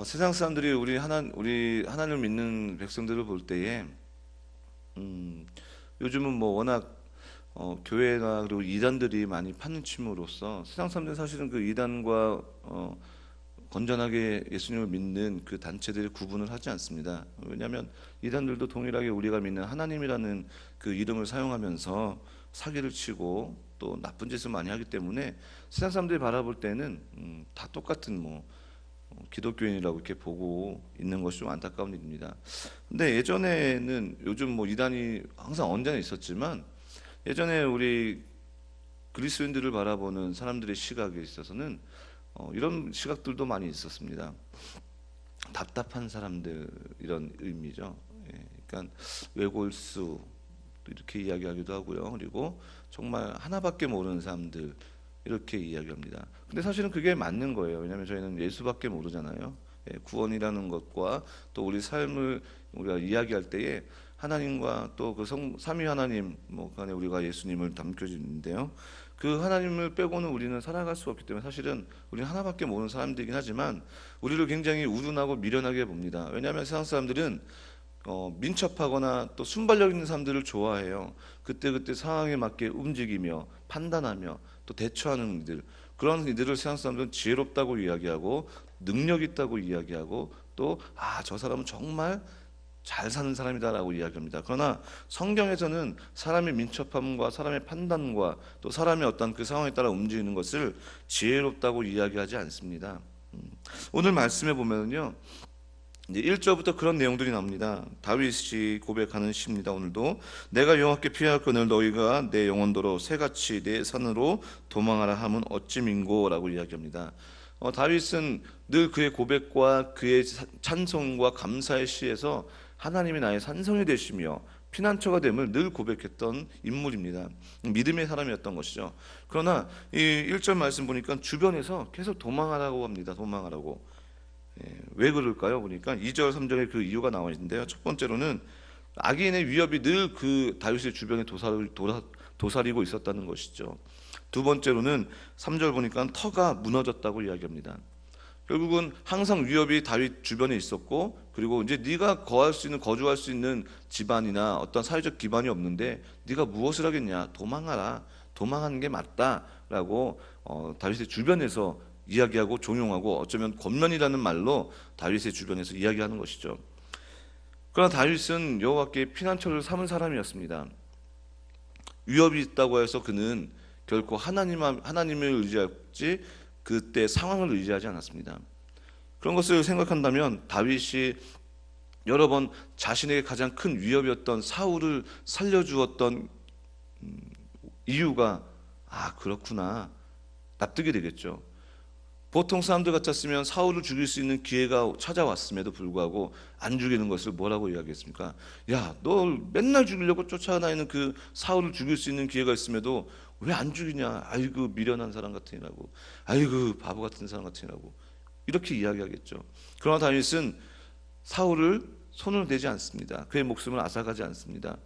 세상 사람들이 우리 하나님을 믿는 백성들을 볼 때에 요즘은 뭐 워낙 교회나 그리고 이단들이 많이 파묻힘으로써 세상 사람들은 사실은 그 이단과 건전하게 예수님을 믿는 그 단체들이 구분을 하지 않습니다. 왜냐하면 이단들도 동일하게 우리가 믿는 하나님이라는 그 이름을 사용하면서 사기를 치고 또 나쁜 짓을 많이 하기 때문에 세상 사람들이 바라볼 때는 다 똑같은 기독교인이라고 이렇게 보고 있는 것이 좀 안타까운 일입니다. 근데 예전에는 요즘 이단이 항상 언제나 있었지만 예전에 우리 그리스도인들을 바라보는 사람들의 시각에 있어서는 이런 시각들도 많이 있었습니다. 답답한 사람들 이런 의미죠. 예, 그러니까 외골수 이렇게 이야기하기도 하고요. 그리고 정말 하나밖에 모르는 사람들 이렇게 이야기합니다. 근데 사실은 그게 맞는 거예요. 왜냐하면 저희는 예수밖에 모르잖아요. 예, 구원이라는 것과 또 우리 삶을 우리가 이야기할 때에 하나님과 또 그 삼위 하나님 그 안에 우리가 예수님을 담겨지는데요. 그 하나님을 빼고는 우리는 살아갈 수 없기 때문에 사실은 우리는 하나밖에 모르는 사람들이긴 하지만 우리를 굉장히 우둔하고 미련하게 봅니다. 왜냐하면 세상 사람들은 민첩하거나 또 순발력 있는 사람들을 좋아해요. 그때그때 상황에 맞게 움직이며 판단하며 또 대처하는 이들, 그런 이들을 세상 사람들은 지혜롭다고 이야기하고 능력 있다고 이야기하고 또 저 사람은 정말 잘 사는 사람이다라고 이야기합니다. 그러나 성경에서는 사람의 민첩함과 사람의 판단과 또 사람의 어떤 그 상황에 따라 움직이는 것을 지혜롭다고 이야기하지 않습니다. 오늘 말씀에 보면요, 이제 1절부터 그런 내용들이 나옵니다. 다윗이 고백하는 시입니다. 오늘도 내가 여호와께 피하거늘 너희가 내 영혼도로 새같이 내 산으로 도망하라 함은 어찌 민고라고 이야기합니다. 다윗은 늘 그의 고백과 그의 찬송과 감사의 시에서 하나님이 나의 산성이 되시며 피난처가 됨을 늘 고백했던 인물입니다. 믿음의 사람이었던 것이죠. 그러나 이 1절 말씀 보니까 주변에서 계속 도망하라고 합니다. 도망하라고. 왜 그럴까요? 보니까 2절 3절에 그 이유가 나와 있는데요. 첫 번째로는 악인의 위협이 늘 그 다윗의 주변에 도사리고 있었다는 것이죠. 두 번째로는 3절 보니까 터가 무너졌다고 이야기합니다. 결국은 항상 위협이 다윗 주변에 있었고, 그리고 이제 네가 거주할 수 있는 집안이나 어떤 사회적 기반이 없는데 네가 무엇을 하겠냐? 도망하라. 도망하는 게 맞다라고 다윗의 주변에서 이야기하고 종용하고 어쩌면 권면이라는 말로 다윗의 주변에서 이야기하는 것이죠. 그러나 다윗은 여호와께 피난처를 삼은 사람이었습니다. 위협이 있다고 해서 그는 결코 하나님을 의지하지 그때 상황을 의지하지 않았습니다. 그런 것을 생각한다면 다윗이 여러 번 자신에게 가장 큰 위협이었던 사울을 살려주었던 이유가 그렇구나 납득이 되겠죠. 보통 사람들 같았으면 사울을 죽일 수 있는 기회가 찾아왔음에도 불구하고 안 죽이는 것을 뭐라고 이야기했습니까? 야, 너 맨날 죽이려고 쫓아다니는 그 사울을 죽일 수 있는 기회가 있음에도 왜 안 죽이냐? 아이고 미련한 사람 같으니라고, 아이고 바보 같은 사람 같으니라고 이렇게 이야기하겠죠. 그러나 다윗은 사울을 손을 대지 않습니다. 그의 목숨을 앗아가지 않습니다.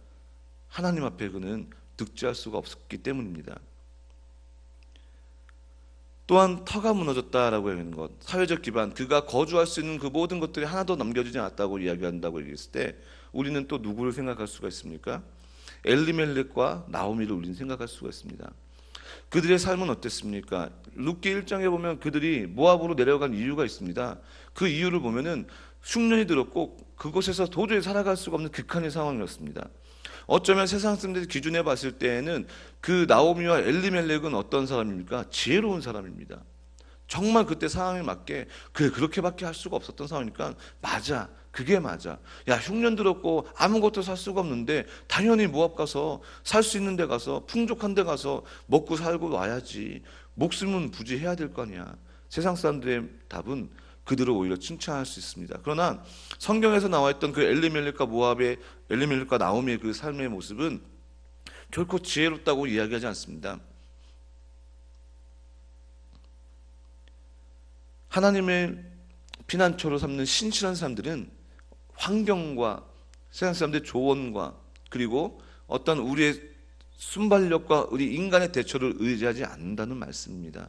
하나님 앞에 그는 득지할 수가 없었기 때문입니다. 또한 터가 무너졌다라고 하는 것, 사회적 기반, 그가 거주할 수 있는 그 모든 것들이 하나도 남겨지지 않았다고 이야기한다고 얘기했을 때 우리는 또 누구를 생각할 수가 있습니까? 엘리멜렉과 나오미를 우리는 생각할 수가 있습니다. 그들의 삶은 어땠습니까? 룻기 1장에 보면 그들이 모압으로 내려간 이유가 있습니다. 그 이유를 보면은 흉년이 들었고 그곳에서 도저히 살아갈 수가 없는 극한의 상황이었습니다. 어쩌면 세상 사람들이 기준해 봤을 때에는 그 나오미와 엘리멜렉은 어떤 사람입니까? 지혜로운 사람입니다. 정말 그때 상황에 맞게 그래 그렇게밖에 할 수가 없었던 상황이니까 맞아, 그게 맞아. 야, 흉년 들었고 아무것도 살 수가 없는데 당연히 모압 가서 살 수 있는 데 가서 풍족한 데 가서 먹고 살고 와야지. 목숨은 부지해야 될 거 아니야. 세상 사람들의 답은 그들을 오히려 칭찬할 수 있습니다. 그러나 성경에서 나와 있던 그 엘리멜렉과 나오미의 그 삶의 모습은 결코 지혜롭다고 이야기하지 않습니다. 하나님의 피난처로 삼는 신실한 사람들은 환경과 세상 사람들의 조언과 그리고 어떤 우리의 순발력과 우리 인간의 대처를 의지하지 않는다는 말씀입니다.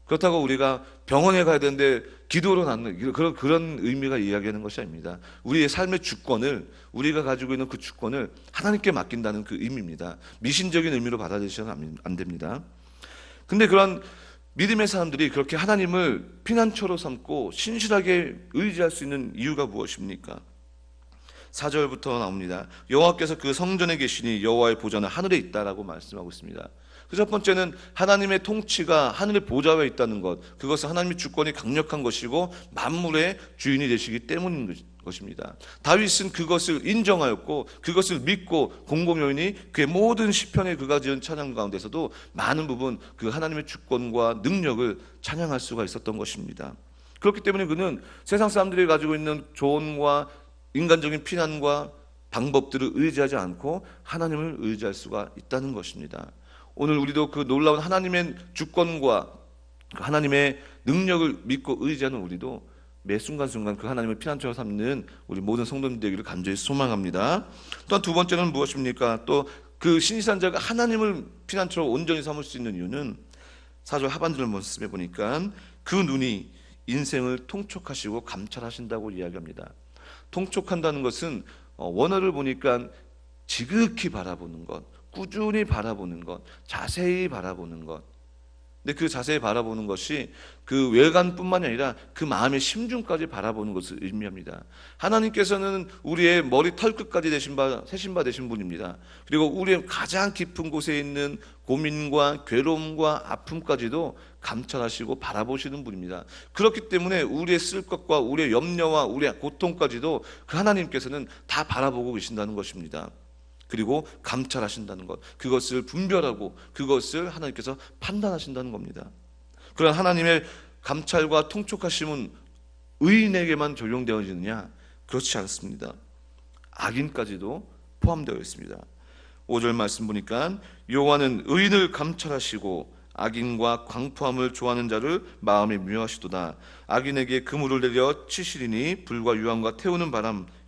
그렇다고 우리가 병원에 가야 되는데 기도로 낫는 그런 의미가 이야기하는 것이 아닙니다. 우리의 삶의 주권을, 우리가 가지고 있는 그 주권을 하나님께 맡긴다는 그 의미입니다. 미신적인 의미로 받아들이셔서는 안 됩니다. 근데 그런 믿음의 사람들이 그렇게 하나님을 피난처로 삼고 신실하게 의지할 수 있는 이유가 무엇입니까? 4절부터 나옵니다. 여호와께서 그 성전에 계시니 여호와의 보좌는 하늘에 있다라고 말씀하고 있습니다. 그 첫 번째는 하나님의 통치가 하늘의 보좌에 있다는 것, 그것은 하나님의 주권이 강력한 것이고 만물의 주인이 되시기 때문인 것입니다. 다윗은 그것을 인정하였고 그것을 믿고 공공연히 그의 모든 시편에 그가 지은 찬양 가운데서도 많은 부분 그 하나님의 주권과 능력을 찬양할 수가 있었던 것입니다. 그렇기 때문에 그는 세상 사람들이 가지고 있는 조언과 인간적인 피난과 방법들을 의지하지 않고 하나님을 의지할 수가 있다는 것입니다. 오늘 우리도 그 놀라운 하나님의 주권과 하나님의 능력을 믿고 의지하는 우리도 매 순간순간 그 하나님을 피난처로 삼는 우리 모든 성도님들 되기를 간절히 소망합니다. 또한 두 번째는 무엇입니까? 또 그 신실한 자가 하나님을 피난처로 온전히 삼을 수 있는 이유는 4절 하반절을 말씀해 보니까 그 눈이 인생을 통촉하시고 감찰하신다고 이야기합니다. 통촉한다는 것은 원어를 보니까 지극히 바라보는 것, 꾸준히 바라보는 것, 자세히 바라보는 것. 근데 그 자세히 바라보는 것이 그 외관뿐만이 아니라 그 마음의 심중까지 바라보는 것을 의미합니다. 하나님께서는 우리의 머리 털끝까지 세신 바 되신 분입니다. 그리고 우리의 가장 깊은 곳에 있는 고민과 괴로움과 아픔까지도 감찰하시고 바라보시는 분입니다. 그렇기 때문에 우리의 쓸 것과 우리의 염려와 우리의 고통까지도 그 하나님께서는 다 바라보고 계신다는 것입니다. 그리고 감찰하신다는 것, 그것을 분별하고 그것을 하나님께서 판단하신다는 겁니다. 그런 하나님의 감찰과 통촉하심은 의인에게만 적용되어지느냐? 그렇지 않습니다. 악인까지도 포함되어 있습니다. 5절 말씀 보니까 여호와는 의인을 감찰하시고 악인과 광포함을 좋아하는 자를 마음에 미워하시도다. 악인에게 그물을 내려 치시리니 불과 유황과 태우는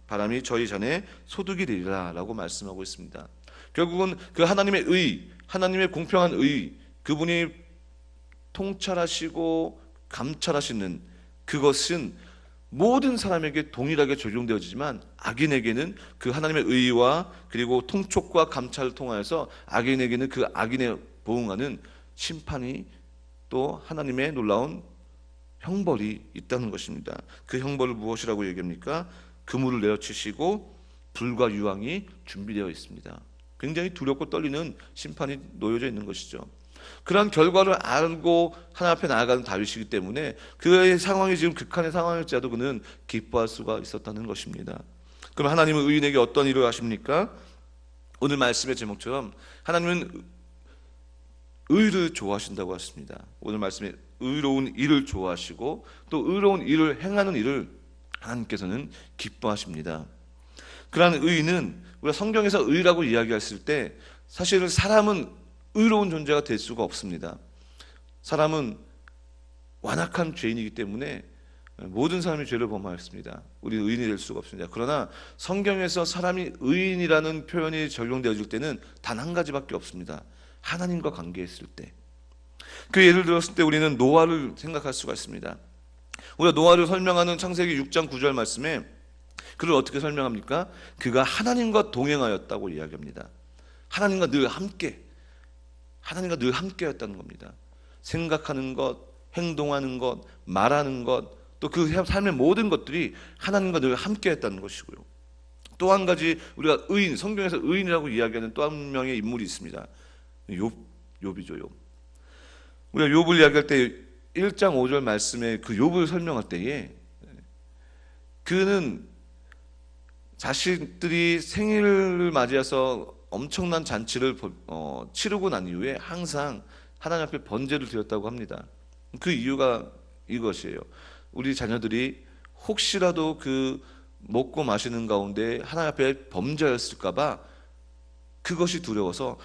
바람이 저희 잔에 소득이 되리라 라고 말씀하고 있습니다. 결국은 그 하나님의 의, 하나님의 공평한 의, 그분이 통찰하시고 감찰하시는 그것은 모든 사람에게 동일하게 적용되어지지만 악인에게는 그 하나님의 의와 그리고 통촉과 감찰을 통하여서 악인에게는 그 악인에 보응하는 심판이 또 하나님의 놀라운 형벌이 있다는 것입니다. 그 형벌을 무엇이라고 얘기합니까? 그물을 내어치시고 불과 유황이 준비되어 있습니다. 굉장히 두렵고 떨리는 심판이 놓여져 있는 것이죠. 그러한 결과를 알고 하나님 앞에 나아가는 다윗이기 때문에 그의 상황이 지금 극한의 상황일지라도 그는 기뻐할 수가 있었다는 것입니다. 그럼 하나님은 의인에게 어떤 일을 하십니까? 오늘 말씀의 제목처럼 하나님은 의를 좋아하신다고 하십니다. 오늘 말씀에 의로운 일을 좋아하시고 또 의로운 일을 행하는 일을 하나님께서는 기뻐하십니다. 그러한 의는 우리가 성경에서 의라고 이야기했을 때 사실은 사람은 의로운 존재가 될 수가 없습니다. 사람은 완악한 죄인이기 때문에 모든 사람이 죄를 범하였습니다. 우리는 의인이 될 수가 없습니다. 그러나 성경에서 사람이 의인이라는 표현이 적용되어질 때는 단 한 가지밖에 없습니다. 하나님과 관계했을 때. 그 예를 들었을 때 우리는 노아를 생각할 수가 있습니다. 우리가 노아를 설명하는 창세기 6장 9절 말씀에 그를 어떻게 설명합니까? 그가 하나님과 동행하였다고 이야기합니다. 하나님과 늘 함께였다는 겁니다. 생각하는 것, 행동하는 것, 말하는 것, 또 그 삶의 모든 것들이 하나님과 늘 함께했다는 것이고요. 또 한 가지 우리가 의인, 성경에서 의인이라고 이야기하는 또 한 명의 인물이 있습니다. 욥이죠, 욥. 우리가 욥을 이야기할 때 1장 5절 말씀에 그 욥을 설명할 때에 그는 자신들이 생일을 맞이해서 엄청난 잔치를 치르고 난 이후에 항상 하나님 앞에 번제를 드렸다고 합니다. 그 이유가 이것이에요. 우리 자녀들이 혹시라도 그 먹고 마시는 가운데 하나님 앞에 범죄였을까 봐 그것이 두려워서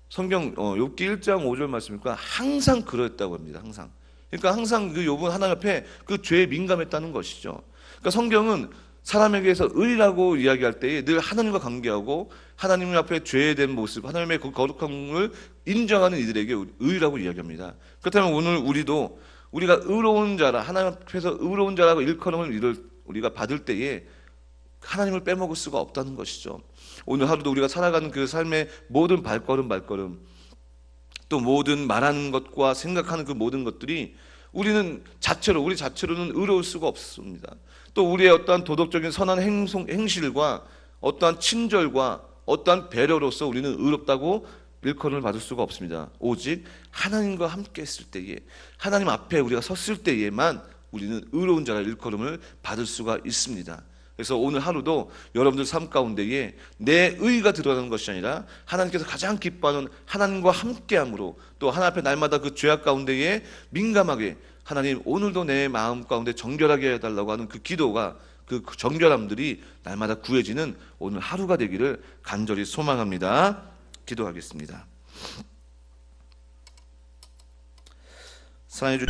성경 욥기 1장 5절 말씀이니까 항상 그랬다고 합니다. 항상. 그러니까 항상 그 욥은 하나님 앞에 그 죄에 민감했다는 것이죠. 그러니까 성경은 사람에게서 의라고 이야기할 때에 늘 하나님과 관계하고 하나님 앞에 죄된 모습, 하나님의 그 거룩함을 인정하는 이들에게 의라고 이야기합니다. 그렇다면 오늘 우리도 우리가 의로운 자라, 하나님 앞에서 의로운 자라고 일컬음을 우리가 받을 때에 하나님을 빼먹을 수가 없다는 것이죠. 오늘 하루도 우리가 살아가는 그 삶의 모든 발걸음 또 모든 말하는 것과 생각하는 그 모든 것들이 우리 자체로는 의로울 수가 없습니다. 또 우리의 어떠한 도덕적인 선한 행실과 어떠한 친절과 어떠한 배려로서 우리는 의롭다고 일컬음을 받을 수가 없습니다. 오직 하나님과 함께 했을 때에, 하나님 앞에 우리가 섰을 때에만 우리는 의로운 자가 일컬음을 받을 수가 있습니다. 그래서 오늘 하루도 여러분들 삶 가운데에 내 의가 드러나는 것이 아니라 하나님께서 가장 기뻐하는 하나님과 함께함으로, 또 하나님 앞에 날마다 그 죄악 가운데에 민감하게 하나님 오늘도 내 마음 가운데 정결하게 해달라고 하는 그 기도가, 그 정결함들이 날마다 구해지는 오늘 하루가 되기를 간절히 소망합니다. 기도하겠습니다. 사랑해